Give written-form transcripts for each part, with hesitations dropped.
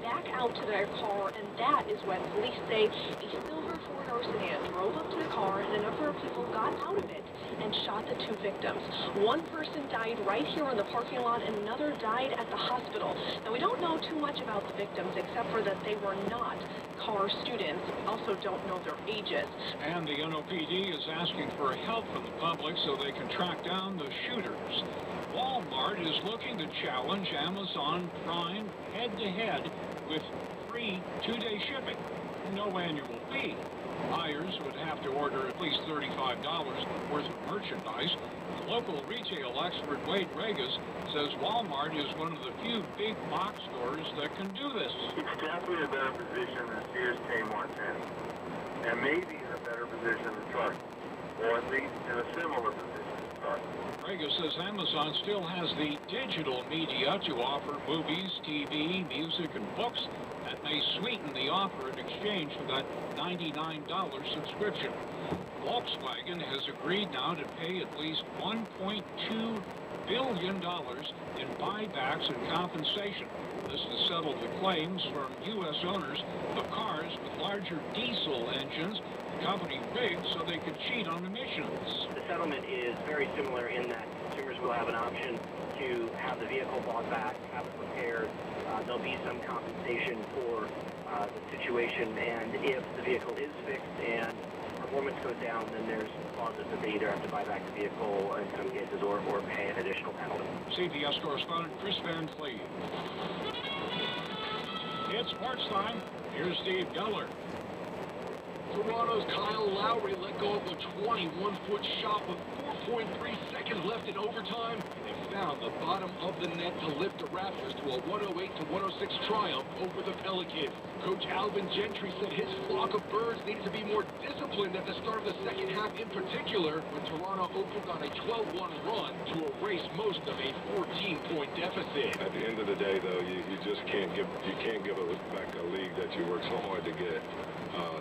back out to their car, and that is when police say a silver four-door sedan drove up to the car, and a number of people got out of it and shot the two victims. One person died right here in the parking lot, and another died at the hospital. Now, we don't know too much about the victims, except for that they were not car students. We also don't know their ages. And the NOPD is asking for help from the public so they can track down the shooters. Walmart is looking to challenge Amazon Prime head-to-head with free two-day shipping, no annual fee. Buyers would have to order at least $35 worth of merchandise. Local retail expert Wade Regas says Walmart is one of the few big box stores that can do this. It's definitely a better position than Sears, Kmart, Penny, and maybe in a better position than Target, or at least in a similar position to Target. Regas says Amazon still has the digital media to offer movies, TV, music, and books that may sweeten the offer in exchange for that $99 subscription. Volkswagen has agreed now to pay at least $1.2 billion in buybacks and compensation. This to settle the claims from U.S. owners of cars with larger diesel engines. The company rigged so they could cheat on emissions. The settlement is very similar in that consumers will have an option to have the vehicle bought back, have it repaired. There'll be some compensation for the situation, and if the vehicle is fixed and performance goes down, then there's clauses that they either have to buy back the vehicle in some cases or pay an additional penalty. CBS correspondent Chris Van Cleve. It's sports time. Here's Steve Geller. Toronto's Kyle Lowry let go of a 21-foot shot with 4.3 seconds left in overtime and found the bottom of the net to lift the Raptors to a 108-106 triumph over the Pelicans. Coach Alvin Gentry said his flock of birds needed to be more disciplined at the start of the second half, in particular when Toronto opened on a 12-1 run to erase most of a 14-point deficit. At the end of the day, though, you just can't give back a lead that you worked so hard to get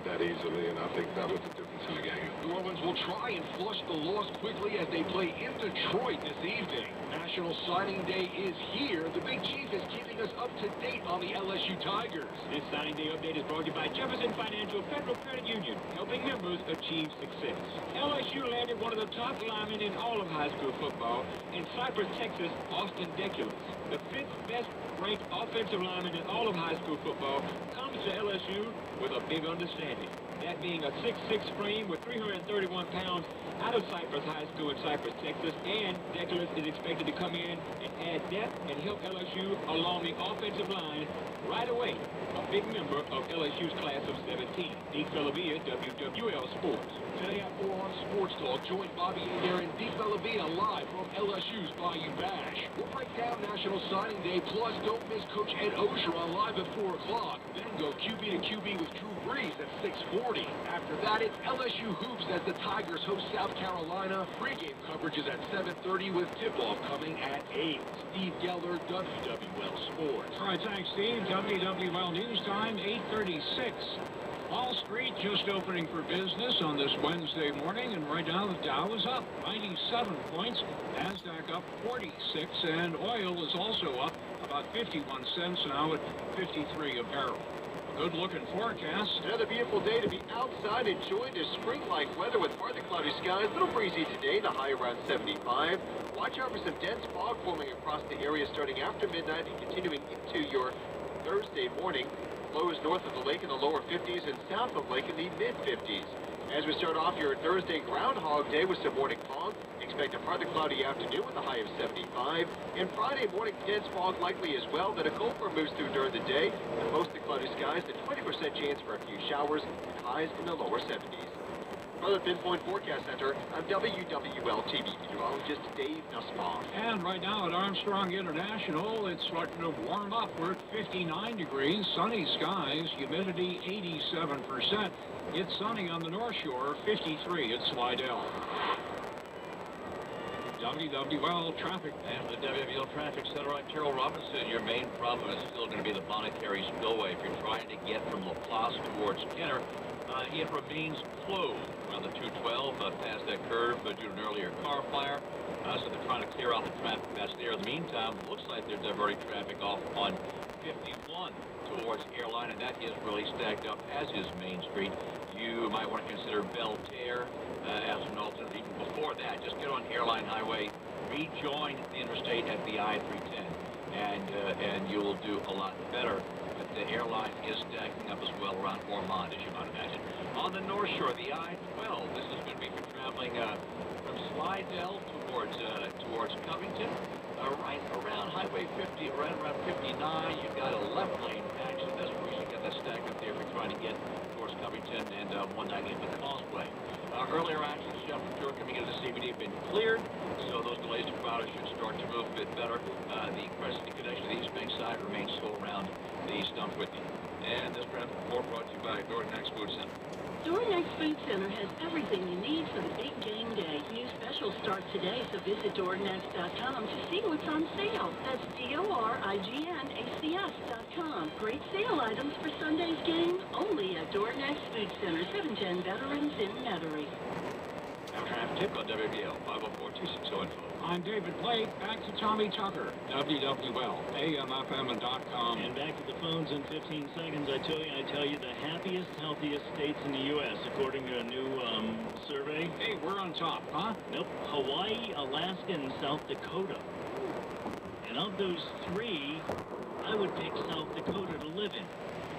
that easily, and I think that was the difference in the game. New Orleans will try and flush the loss quickly as they play in Detroit this evening. National Signing Day is here. The Big Chief is keeping us up to date on the LSU Tigers. This Signing Day update is brought to you by Jefferson Financial Federal Credit Union, helping members achieve success. LSU landed one of the top linemen in all of high school football in Cypress, Texas, Austin Deculus. The fifth best ranked offensive lineman in all of high school football comes to LSU with a big understanding. That being a 6'6" frame with 331 pounds out of Cypress High School in Cypress, Texas, and Deculus is expected to come in and add depth and help LSU along the offensive line right away. A big member of LSU's class of 17. Deke Fellavia, WWL Sports. Today at 4 on Sports Talk, join Bobby Adair and Deke Fellavia live from LSU's Bayou Bash. We'll break down National Signing Day, plus don't miss Coach Ed Ogeron live at 4 o'clock. Then go QB to QB with Drew Brees at 6:40. After that, it's LSU Hoops as the Tigers host South Carolina. Pre-game coverage is at 7:30 with tip-off coming at 8. Steve Geller, WWL Sports. All right, thanks, Steve. WWL News Time, 8:36. Wall Street just opening for business on this Wednesday morning, and right now the Dow is up 97 points, NASDAQ up 46, and oil is also up about 51 cents now at 53 a barrel. Good-looking forecast. Another beautiful day to be outside enjoying this spring-like weather with partly cloudy skies. A little breezy today, the high around 75. Watch out for some dense fog forming across the area starting after midnight and continuing into your Thursday morning. Lows north of the lake in the lower 50s and south of the lake in the mid-50s. As we start off your Thursday Groundhog Day with some morning fog, expect a partly cloudy afternoon with a high of 75. And Friday morning, dense fog likely as well. Then a cold front moves through during the day. And mostly cloudy skies, a 20% chance for a few showers and highs in the lower 70s. From the Pinpoint Forecast Center, I'm WWL TV meteorologist Dave Nussbaum. And right now at Armstrong International, it's starting to warm up. We're at 59 degrees, sunny skies, humidity 87%. It's sunny on the North Shore, 53 at Slidell. WWL traffic. And the WWL Traffic Center, I'm Terrell Robinson. Your main problem is still going to be the Monetary Spillway. If you're trying to get from LaPlace towards Kenner, It remains closed around the 212 past that curve due to an earlier car fire. So they're trying to clear out the traffic that's there. In the meantime, it looks like they're diverting traffic off on 51 towards Airline, and that is really stacked up, as is Main Street. You might want to consider Belterre as an alternative. Even before that, just get on Airline Highway, rejoin the interstate at the I-310, and you'll do a lot better. But the Airline is stacking up as well around Ormond, as you might imagine. On the North Shore, the I-12, this is going to be for traveling from Slidell towards Covington. Right around Highway 50, right around 59, you've got a left lane action. That's where you got that stack up there if you're trying to get towards Covington and 190 at the Causeway. Earlier actions, Shep and Pure coming into the CBD have been cleared, so those delays to Crowder should start to move a bit better. The Crescent connection to the East Bank side remains slow around the stump with you. And this traffic report brought to you by Dornex Food Center. Dornex Food Center has everything you need for the big game day. New specials start today, so visit Dornex.com to see what's on sale. That's DORIGNACS.com. Great sale items for Sunday's game, only at Dornex Food Center, 710 Veterans in Metairie. Traffic tip on WBL 504-260 info. I'm David Blake. Back to Tommy Tucker, WWL, AMFM.com. And back to the phones in 15 seconds. I tell you the happiest, healthiest states in the U.S., according to a new survey. Hey, we're on top, huh? Nope. Hawaii, Alaska, and South Dakota. And of those three, I would pick South Dakota to live in.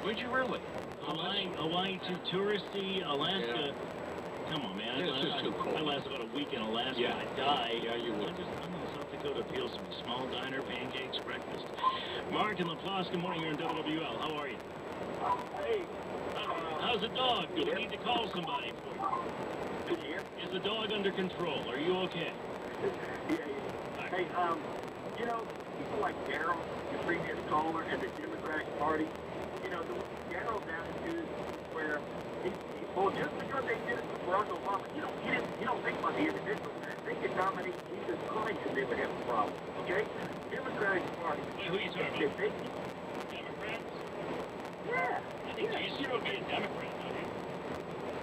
Would you really? Hawaii too touristy, Alaska... Yeah. Come on, man. It's just too cold. I last about a week in Alaska. Yeah. I'd die. Yeah, you would. I know South Dakota appeals to me. Small diner, pancakes, breakfast. Mark and LaPlace, good morning. You're in WWL. How are you? Hey. How's the dog? Do we need to call somebody for you? Good year. Is the dog under control? Are you okay? Yeah. Hey, you know, people like Darryl, the previous caller, and the Democratic Party, you know, Darryl's attitude where well, just because they did it to Barack Obama, you don't think about the individual. They could nominate Jesus Christ and they would have a problem, okay? Democratic Party. Who are you talking about? Democrats? Yeah. I think you don't be a Democrat, don't you?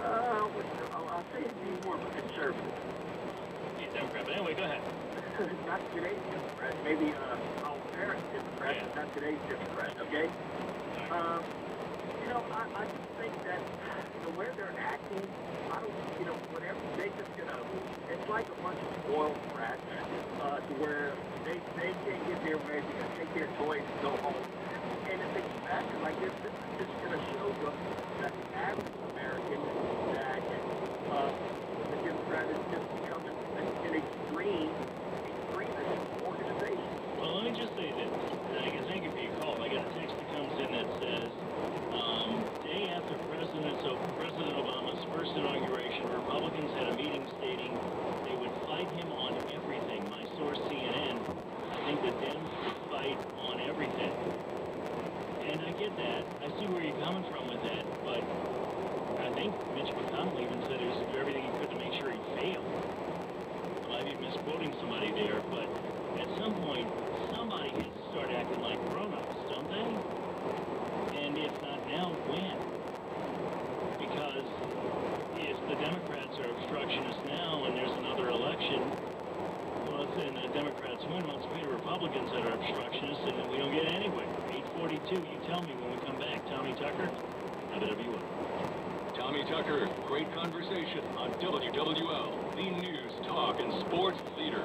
I'll say it'd be more of a conservative. Be a Democrat, but anyway, go ahead. Not today's Democrat. Maybe our parents' Democrat, but not today's Democrat, okay? You know, I just think that the way they're acting, I don't, you know, whatever, they just gonna, it's like a bunch of spoiled brats, to where they can't get their way, they're gonna take their toys and go home. And if they keep acting like this is just gonna show the average American that the Democrat is just becoming an extremist organization. Well, let me just say this. Thank you for your call. I got a text that comes in that says, day after President Obama's first inauguration, Republicans had a meeting stating they would fight him on everything. My source, CNN, I think the Dems would fight on everything. And I get that. I see where you're coming from with that, but I think Mitch McConnell even said he was going to do everything he could to make sure he failed. Well, I might be misquoting somebody there, but at some point, somebody has to start acting like grown-ups, don't they? And if not now, when? Because if the Democrats are obstructionists now and there's another election, well, and the Democrats win, well, it's the Republicans that are obstructionists and then we don't get anywhere. 8:42, you tell me when we come back. Tommy Tucker, WWL. Tommy Tucker, great conversation on WWL, the news, talk, and sports leader.